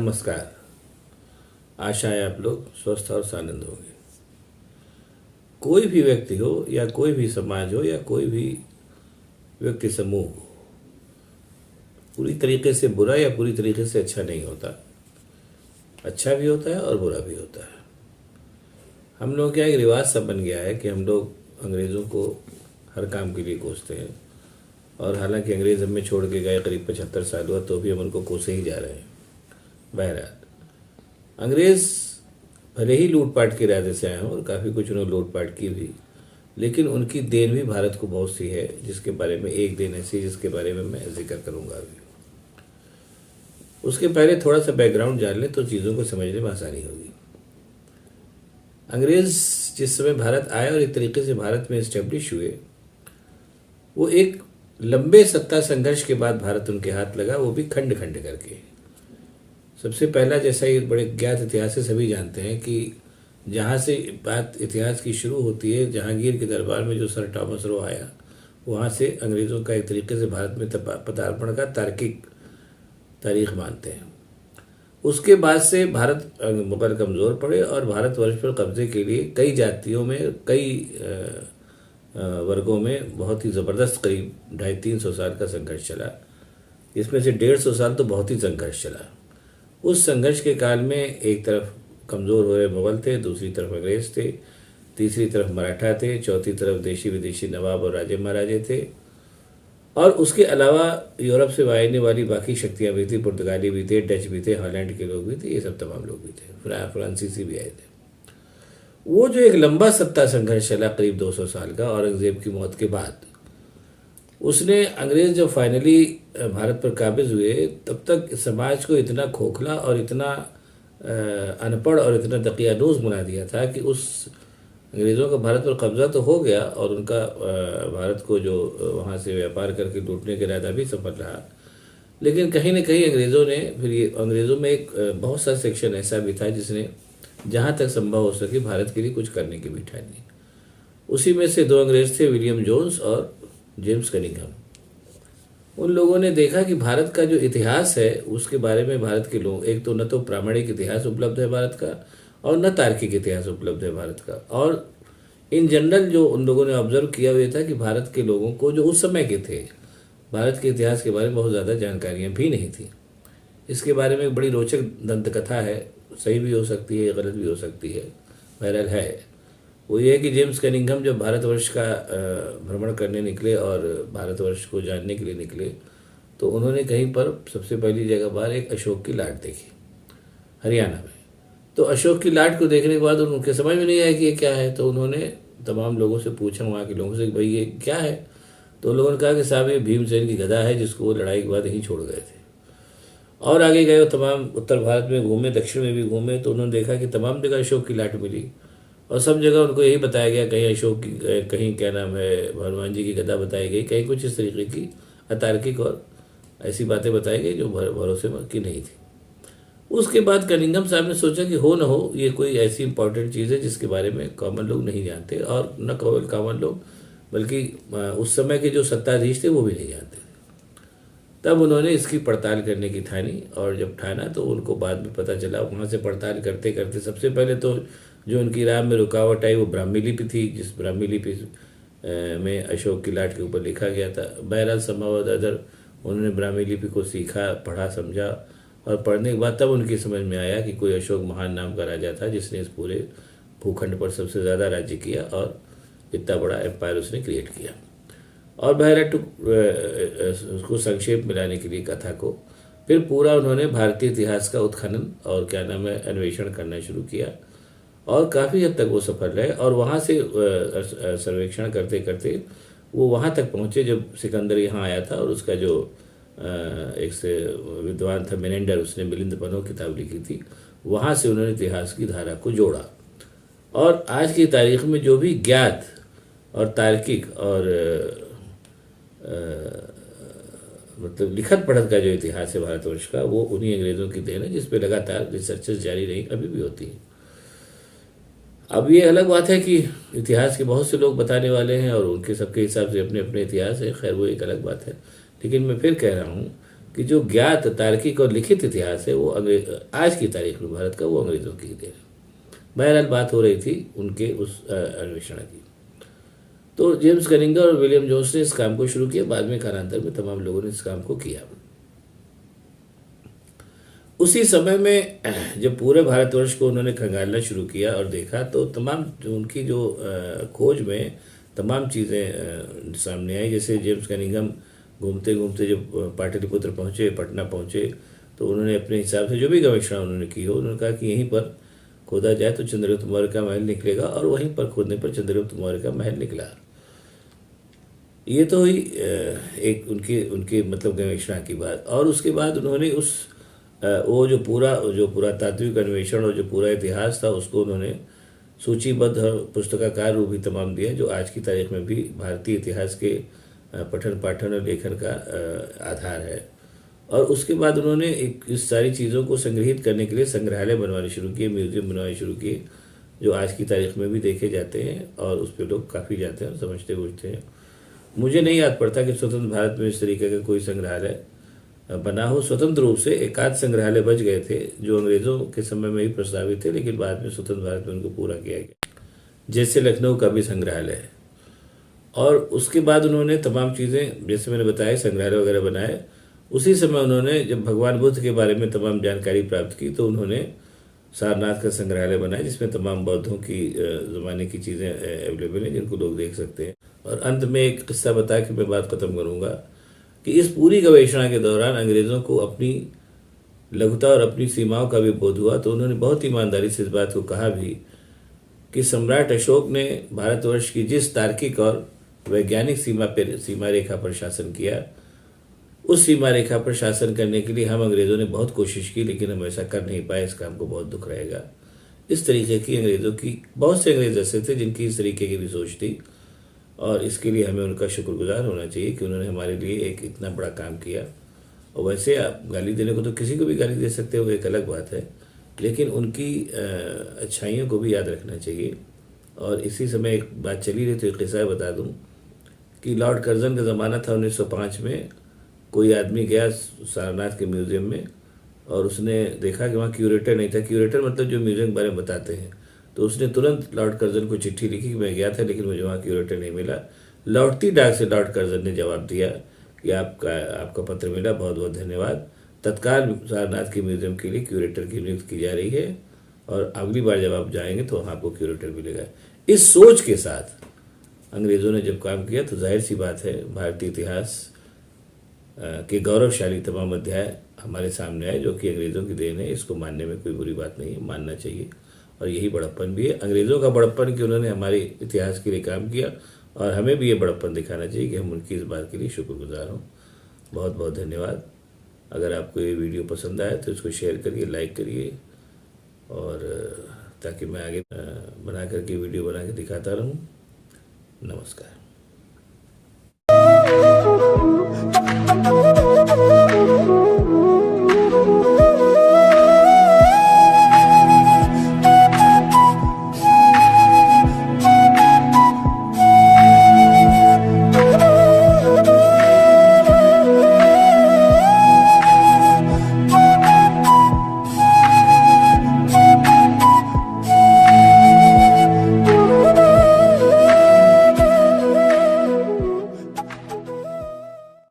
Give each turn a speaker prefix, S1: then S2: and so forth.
S1: नमस्कार। आशा है आप लोग स्वस्थ और सानंद होंगे। कोई भी व्यक्ति हो या कोई भी समाज हो या कोई भी व्यक्ति समूह हो, पूरी तरीके से बुरा या पूरी तरीके से अच्छा नहीं होता। अच्छा भी होता है और बुरा भी होता है। हम लोग क्या एक रिवाज सा बन गया है कि हम लोग अंग्रेज़ों को हर काम के लिए कोसते हैं, और हालांकि अंग्रेज़ हमें छोड़ के गए करीब 75 साल हुआ, तो भी हम उनको कोसे ही जा रहे हैं। बहरहाल, अंग्रेज़ भले ही लूटपाट के इरादे से आए हों और काफ़ी कुछ उन्होंने लूटपाट की भी, लेकिन उनकी देन भी भारत को बहुत सी है, जिसके बारे में एक देन ऐसी जिसके बारे में मैं जिक्र करूंगा अभी। उसके पहले थोड़ा सा बैकग्राउंड जान लें तो चीज़ों को समझने में आसानी होगी। अंग्रेज़ जिस समय भारत आए और एक तरीके से भारत में इस्टेब्लिश हुए, वो एक लंबे सत्ता संघर्ष के बाद भारत उनके हाथ लगा, वो भी खंड खंड करके। सबसे पहला, जैसा ये बड़े ज्ञात इतिहास से सभी जानते हैं कि जहाँ से बात इतिहास की शुरू होती है, जहांगीर के दरबार में जो सर टॉमस रो आया, वहाँ से अंग्रेज़ों का एक तरीके से भारत में पदार्पण का तार्किक तारीख मानते हैं। उसके बाद से भारत मुगल कमज़ोर पड़े और भारतवर्ष पर कब्जे के लिए कई जातियों में, कई वर्गों में बहुत ही ज़बरदस्त करीब 250-300 साल का संघर्ष चला। इसमें से 150 साल तो बहुत ही संघर्ष चला। उस संघर्ष के काल में एक तरफ कमज़ोर हो रहे मुग़ल थे, दूसरी तरफ अंग्रेज़ थे, तीसरी तरफ मराठा थे, चौथी तरफ देशी विदेशी नवाब और राजे महाराजे थे, और उसके अलावा यूरोप से आने वाली बाकी शक्तियाँ भी थी। पुर्तगाली भी थे, डच भी थे, हॉलैंड के लोग भी थे, ये सब तमाम लोग भी थे, फ्रांसीसी भी आए थे। वो जो एक लंबा सत्ता संघर्ष चला करीब 200 साल का औरंगज़ेब की मौत के बाद, उसने अंग्रेज़ जब फाइनली भारत पर काबिज हुए, तब तक समाज को इतना खोखला और इतना अनपढ़ और इतना दकियानूस बना दिया था कि उस अंग्रेज़ों का भारत पर कब्ज़ा तो हो गया और उनका भारत को जो वहाँ से व्यापार करके लूटने का इरादा भी सफल रहा, लेकिन कहीं न कहीं अंग्रेज़ों ने फिर ये अंग्रेज़ों में एक बहुत सा सेक्शन ऐसा भी था जिसने जहाँ तक संभव हो सके भारत के लिए कुछ करने की भी ठानी। उसी में से 2 अंग्रेज़ थे, विलियम जोन्स और जेम्स कनिंघम। उन लोगों ने देखा कि भारत का जो इतिहास है उसके बारे में भारत के लोग, एक तो न तो प्रामाणिक इतिहास उपलब्ध है भारत का और न तार्किक इतिहास उपलब्ध है भारत का, और इन जनरल जो उन लोगों ने ऑब्जर्व किया हुआ था कि भारत के लोगों को जो उस समय के थे, भारत के इतिहास के बारे में बहुत ज़्यादा जानकारियाँ भी नहीं थी। इसके बारे में एक बड़ी रोचक दंतकथा है, सही भी हो सकती है, गलत भी हो सकती है, बहरहाल है। वो ये है कि जेम्स कनिंघम जब भारतवर्ष का भ्रमण करने निकले और भारतवर्ष को जानने के लिए निकले, तो उन्होंने कहीं पर सबसे पहली जगह पर एक अशोक की लाट देखी, हरियाणा में। तो अशोक की लाट को देखने के बाद उनके समझ में नहीं आया कि ये क्या है, तो उन्होंने तमाम लोगों से पूछा, वहाँ के लोगों से, कि भाई ये क्या है? तो उन लोगों ने कहा कि साहब ये भीमसेन की गदा है, जिसको वो लड़ाई के बाद यहीं छोड़ गए थे। और आगे गए, तमाम उत्तर भारत में घूमे, दक्षिण में भी घूमे, तो उन्होंने देखा कि तमाम जगह अशोक की लाट मिली, और सब जगह उनको यही बताया गया, कहीं अशोक की, कहीं क्या नाम है हनुमान जी की गदा बताई गई, कहीं कुछ इस तरीके की अतार्किक और ऐसी बातें बताई गई जो भरोसे की नहीं थी। उसके बाद कनिंघम साहब ने सोचा कि हो न हो ये कोई ऐसी इंपॉर्टेंट चीज़ है जिसके बारे में कॉमन लोग नहीं जानते, और न केवल कॉमन लोग बल्कि उस समय के जो सत्ताधीश थे वो भी नहीं जानते थे। तब उन्होंने इसकी पड़ताल करने की ठानी, और जब ठाना तो उनको बाद में पता चला, वहाँ से पड़ताल करते करते सबसे पहले तो जो उनकी राह में रुकावट आई वो ब्राह्मी लिपि थी, जिस ब्राह्मी लिपि में अशोक की लाट के ऊपर लिखा गया था। बहरहाल संभवतः उन्होंने ब्राह्मी लिपि को सीखा, पढ़ा, समझा, और पढ़ने के बाद तब उनकी समझ में आया कि कोई अशोक महान नाम का राजा था जिसने इस पूरे भूखंड पर सबसे ज़्यादा राज्य किया और इतना बड़ा एम्पायर उसने क्रिएट किया। और बहरहाल उसको संक्षेप में लाने के लिए कथा को फिर पूरा उन्होंने भारतीय इतिहास का उत्खनन और क्या नाम है अन्वेषण करना शुरू किया, और काफ़ी हद तक वो सफल रहे। और वहाँ से सर्वेक्षण करते करते वो वहाँ तक पहुँचे जब सिकंदर यहाँ आया था, और उसका जो एक से विद्वान था मेनेंडर, उसने मिलिंद पन्हो किताब लिखी थी, वहाँ से उन्होंने इतिहास की धारा को जोड़ा। और आज की तारीख में जो भी ज्ञात और तार्किक और मतलब लिखत पढ़त का जो इतिहास है भारतवर्ष का, वो उन्हीं अंग्रेज़ों की देन है, जिस पे लगातार रिसर्चेस जारी रही, अभी भी होती हैं। अब ये अलग बात है कि इतिहास के बहुत से लोग बताने वाले हैं और उनके सबके हिसाब से अपने अपने इतिहास है, खैर वो एक अलग बात है। लेकिन मैं फिर कह रहा हूँ कि जो ज्ञात तार्किक और लिखित इतिहास है वो आज की तारीख में भारत का वो अंग्रेज़ों की देन है। बहरहाल बात हो रही थी उनके उस अन्वेषण की। तो जेम्स कनिंघम और विलियम जोन्स ने इस काम को शुरू किया। बाद में कालांतर में तमाम लोगों ने इस काम को किया। उसी समय में जब पूरे भारतवर्ष को उन्होंने खंगालना शुरू किया और देखा तो तमाम उनकी जो खोज में तमाम चीज़ें सामने आई। जैसे जेम्स कनिंघम घूमते घूमते जब पाटलिपुत्र पहुँचे, पटना पहुँचे, तो उन्होंने अपने हिसाब से जो भी गवेषणा उन्होंने की हो, उन्होंने कहा कि यहीं पर खोदा जाए तो चंद्रगुप्त मौर्य का महल निकलेगा, और वहीं पर खोदने पर चंद्रगुप्त मौर्य का महल निकला। ये तो हुई एक उनकी मतलब गवेषणा की बात। और उसके बाद उन्होंने वो जो पुरातात्विक अन्वेषण और जो पूरा इतिहास था उसको उन्होंने सूचीबद्ध और पुस्तकाकार रूप भी तमाम दिया, जो आज की तारीख में भी भारतीय इतिहास के पठन पाठन और लेखन का आधार है। और उसके बाद उन्होंने इस सारी चीज़ों को संग्रहित करने के लिए संग्रहालय बनवाने शुरू किए, म्यूजियम बनवाने शुरू किए, जो आज की तारीख में भी देखे जाते हैं और उस पर लोग काफ़ी जाते हैं और समझते बूझते हैं। मुझे नहीं याद पड़ता कि स्वतंत्र भारत में इस तरीके का कोई संग्रहालय बना हो। स्वतंत्र रूप से एकाध संग्रहालय बच गए थे जो अंग्रेज़ों के समय में ही प्रस्तावित थे, लेकिन बाद में स्वतंत्र भारत में उनको पूरा किया गया, जैसे लखनऊ का भी संग्रहालय है। और उसके बाद उन्होंने तमाम चीज़ें, जैसे मैंने बताया, संग्रहालय वगैरह बनाए। उसी समय उन्होंने जब भगवान बुद्ध के बारे में तमाम जानकारी प्राप्त की तो उन्होंने सारनाथ का संग्रहालय बनाया, जिसमें तमाम बौद्धों की ज़माने की चीज़ें अवेलेबल हैं, जिनको लोग देख सकते हैं। और अंत में एक किस्सा बता के मैं बात ख़त्म करूँगा कि इस पूरी गवेषणा के दौरान अंग्रेज़ों को अपनी लघुता और अपनी सीमाओं का भी बोध हुआ। तो उन्होंने बहुत ईमानदारी से इस बात को कहा भी कि सम्राट अशोक ने भारतवर्ष की जिस तार्किक और वैज्ञानिक सीमा रेखा पर शासन किया, उस सीमा रेखा पर शासन करने के लिए हम अंग्रेज़ों ने बहुत कोशिश की, लेकिन हम ऐसा कर नहीं पाए। इस काम को बहुत दुख रहेगा। इस तरीके की अंग्रेज़ों की, बहुत से अंग्रेज़ ऐसे थे जिनकी इस तरीके की भी सोच थी, और इसके लिए हमें उनका शुक्रगुजार होना चाहिए कि उन्होंने हमारे लिए एक इतना बड़ा काम किया। और वैसे आप गाली देने को तो किसी को भी गाली दे सकते हो, एक अलग बात है, लेकिन उनकी अच्छाइयों को भी याद रखना चाहिए। और इसी समय एक बात चली रही तो एक किस्सा बता दूं कि लॉर्ड कर्जन का ज़माना था 1905 में। कोई आदमी गया सारनाथ के म्यूज़ियम में और उसने देखा कि वहाँ क्यूरेटर नहीं था। क्यूरेटर मतलब जो म्यूज़ियम के बारे में बताते हैं। तो उसने तुरंत लॉर्ड कर्जन को चिट्ठी लिखी कि मैं गया था लेकिन मुझे वहाँ क्यूरेटर नहीं मिला। लौटती डाक से लॉर्ड कर्जन ने जवाब दिया कि आपका पत्र मिला, बहुत बहुत धन्यवाद। तत्काल सारनाथ के म्यूज़ियम के लिए क्यूरेटर की नियुक्ति की जा रही है, और अगली बार जब आप जाएंगे तो वहाँ आपको क्यूरेटर मिलेगा। इस सोच के साथ अंग्रेज़ों ने जब काम किया तो जाहिर सी बात है भारतीय इतिहास के गौरवशाली तमाम अध्याय हमारे सामने आए, जो कि अंग्रेज़ों की देन है। इसको मानने में कोई बुरी बात नहीं है, मानना चाहिए। और यही बड़प्पन भी है अंग्रेज़ों का बड़प्पन कि उन्होंने हमारे इतिहास के लिए काम किया, और हमें भी ये बड़प्पन दिखाना चाहिए कि हम उनकी इस बात के लिए शुक्रगुजार हों। बहुत बहुत धन्यवाद। अगर आपको ये वीडियो पसंद आए तो इसको शेयर करिए, लाइक करिए, और ताकि मैं आगे बना करके वीडियो बना के दिखाता रहूं। नमस्कार।